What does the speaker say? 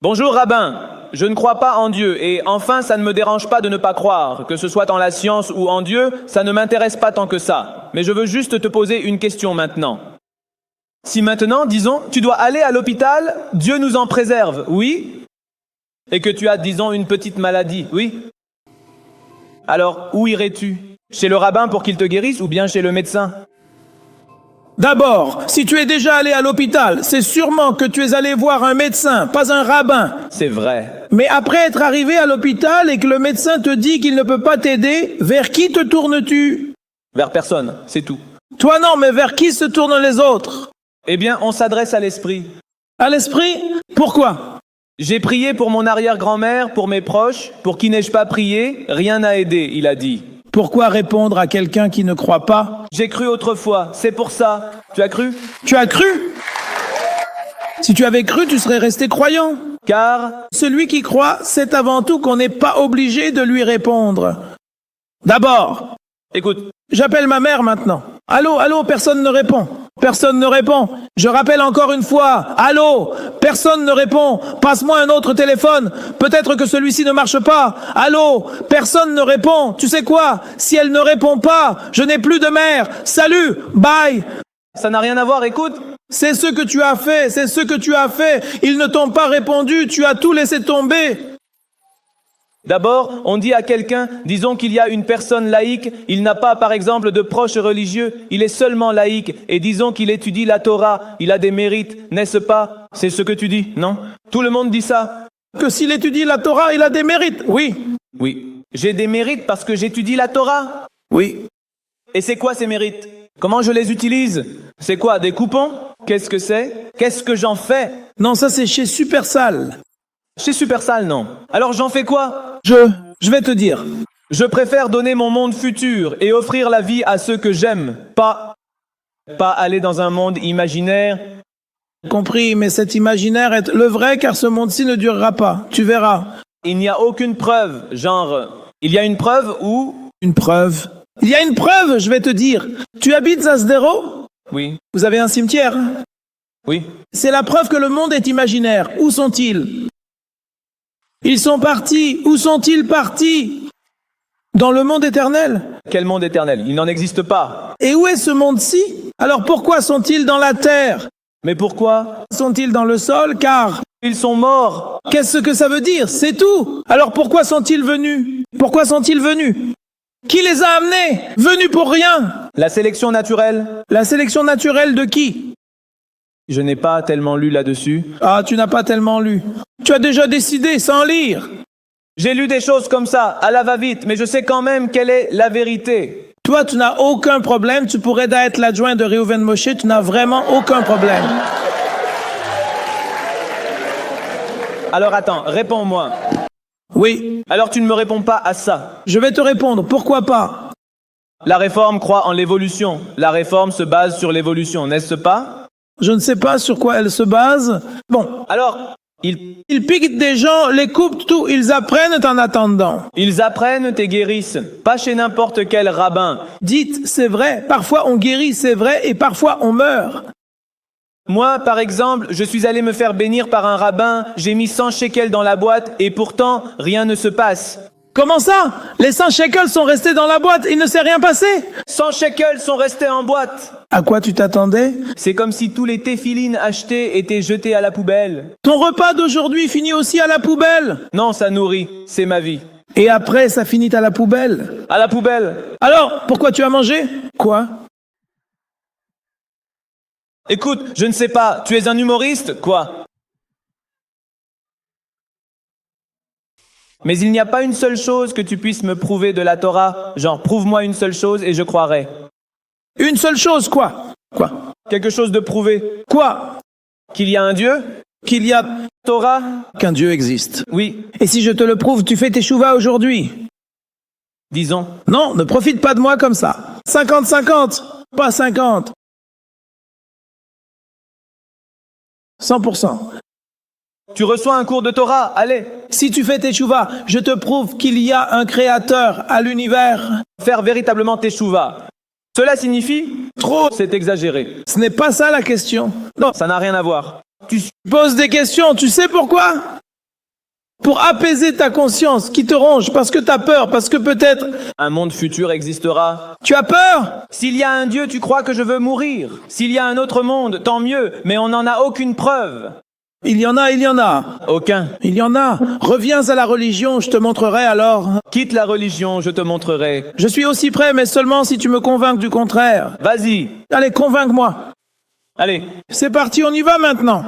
Bonjour rabbin, je ne crois pas en Dieu et enfin ça ne me dérange pas de ne pas croire, que ce soit en la science ou en Dieu, ça ne m'intéresse pas tant que ça. Mais je veux juste te poser une question maintenant. Si maintenant, disons, tu dois aller à l'hôpital, Dieu nous en préserve, oui? Et que tu as, disons, une petite maladie, oui? Alors, où irais-tu? Chez le rabbin pour qu'il te guérisse ou bien chez le médecin? D'abord, si tu es déjà allé à l'hôpital, c'est sûrement que tu es allé voir un médecin, pas un rabbin. C'est vrai. Mais après être arrivé à l'hôpital et que le médecin te dit qu'il ne peut pas t'aider, vers qui te tournes-tu? Vers personne, c'est tout. Toi non, mais vers qui se tournent les autres? Eh bien, on s'adresse à l'esprit. À l'esprit? Pourquoi? J'ai prié pour mon arrière-grand-mère, pour mes proches, pour qui n'ai-je pas prié? Rien n'a aidé, il a dit. Pourquoi répondre à quelqu'un qui ne croit pas? J'ai cru autrefois, c'est pour ça. Tu as cru? Tu as cru? Si tu avais cru, tu serais resté croyant. Car Celui qui croit, c'est avant tout qu'on n'est pas obligé de lui répondre. D'abord, écoute, j'appelle ma mère maintenant. Allô, allô, personne ne répond. Personne ne répond. Je rappelle encore une fois. Allô, personne ne répond. Passe-moi un autre téléphone. Peut-être que celui-ci ne marche pas. Allô, personne ne répond. Tu sais quoi? Si elle ne répond pas, je n'ai plus de mère. Salut, bye. ça n'a rien à voir, écoute. C'est ce que tu as fait, c'est ce que tu as fait. Ils ne t'ont pas répondu, tu as tout laissé tomber. D'abord, on dit à quelqu'un, disons qu'il y a une personne laïque, il n'a pas par exemple de proches religieux, il est seulement laïque, et disons qu'il étudie la Torah, il a des mérites, n'est-ce pas? C'est ce que tu dis, non? Tout le monde dit ça. Que s'il étudie la Torah, il a des mérites. Oui. Oui. J'ai des mérites parce que j'étudie la Torah. Oui. Et c'est quoi ces mérites? Comment je les utilise? C'est quoi, des coupons? Qu'est-ce que c'est? Qu'est-ce que j'en fais? Non, ça c'est chez Supersal. Chez Supersal, non. Alors j'en fais quoi? Je vais te dire. Je préfère donner mon monde futur et offrir la vie à ceux que j'aime, pas aller dans un monde imaginaire. Compris, mais cet imaginaire est le vrai car ce monde-ci ne durera pas. Tu verras. Il n'y a aucune preuve, genre, il y a une preuve où... Une preuve. Il y a une preuve, je vais te dire. Tu habites à Sderot? Oui, Vous avez un cimetière? oui. C'est la preuve que le monde est imaginaire. Où sont-ils? Ils sont partis. Où sont-ils partis? Dans le monde éternel. Quel monde éternel? Il n'en existe pas. Et où est ce monde-ci? Alors pourquoi sont-ils dans la terre? Mais pourquoi? Sont-ils dans le sol? Car Ils sont morts. qu'est-ce que ça veut dire? C'est tout. Alors pourquoi sont-ils venus? Pourquoi sont-ils venus? Qui les a amenés? Venus pour rien. La sélection naturelle? La sélection naturelle de qui? Je n'ai pas tellement lu là-dessus. Ah, tu n'as pas tellement lu. Tu as déjà décidé sans lire. J'ai lu des choses comme ça, à la va-vite, mais je sais quand même quelle est la vérité. Toi, tu n'as aucun problème. Tu pourrais être l'adjoint de Reuven Moshe. Tu n'as vraiment aucun problème. Alors attends, réponds-moi. Oui, Alors tu ne me réponds pas à ça. je vais te répondre. Pourquoi pas? La réforme croit en l'évolution. La réforme se base sur l'évolution, n'est-ce pas? Je ne sais pas sur quoi elle se base. Bon, Alors, ils piquent des gens, les coupent, tout. Ils apprennent en attendant. apprennent et guérissent, pas chez n'importe quel rabbin. Dites, c'est vrai. Parfois on guérit, c'est vrai, et parfois on meurt. Moi, par exemple, je suis allé me faire bénir par un rabbin, j'ai mis 100 shekels dans la boîte et pourtant, rien ne se passe. Comment ça? Les 100 shekels sont restés dans la boîte, il ne s'est rien passé? 100 shekels sont restés en boîte. À quoi tu t'attendais? C'est comme si tous les téphilines achetés étaient jetés à la poubelle. Ton repas d'aujourd'hui finit aussi à la poubelle. Non, ça nourrit, c'est ma vie. Et après, ça finit à la poubelle. À la poubelle. Alors, pourquoi tu as mangé? Quoi? Écoute, je ne sais pas, tu es un humoriste, quoi? Mais il n'y a pas une seule chose que tu puisses me prouver de la Torah, genre prouve-moi une seule chose et je croirai. Une seule chose, quoi? Quoi? Quelque chose de prouvé. Quoi? Qu'il y a un Dieu? Qu'il y a Torah? qu'un Dieu existe. Oui, Et si je te le prouve, tu fais tes chouvas aujourd'hui? disons. Non, ne profite pas de moi comme ça. 50-50, pas 50. 100%. Tu reçois un cours de Torah, allez. Si tu fais tes chouvas, je te prouve qu'il y a un créateur à l'univers. Faire véritablement tes chouvas. Cela signifie? Trop. C'est exagéré. Ce n'est pas ça la question. Non, Ça n'a rien à voir. Tu pose des questions, tu sais pourquoi? pour apaiser ta conscience qui te ronge parce que t'as peur, parce que peut-être Un monde futur existera. tu as peur. S'il y a un Dieu, tu crois que je veux mourir. S'il y a un autre monde, tant mieux, mais on n'en a aucune preuve. Il y en a, il y en a. Aucun. Il y en a. Reviens à la religion, je te montrerai alors. Quitte la religion, je te montrerai. Je suis aussi prêt, mais seulement si tu me convaincs du contraire. Vas-y. Allez, convainc-moi. Allez. C'est parti, on y va maintenant.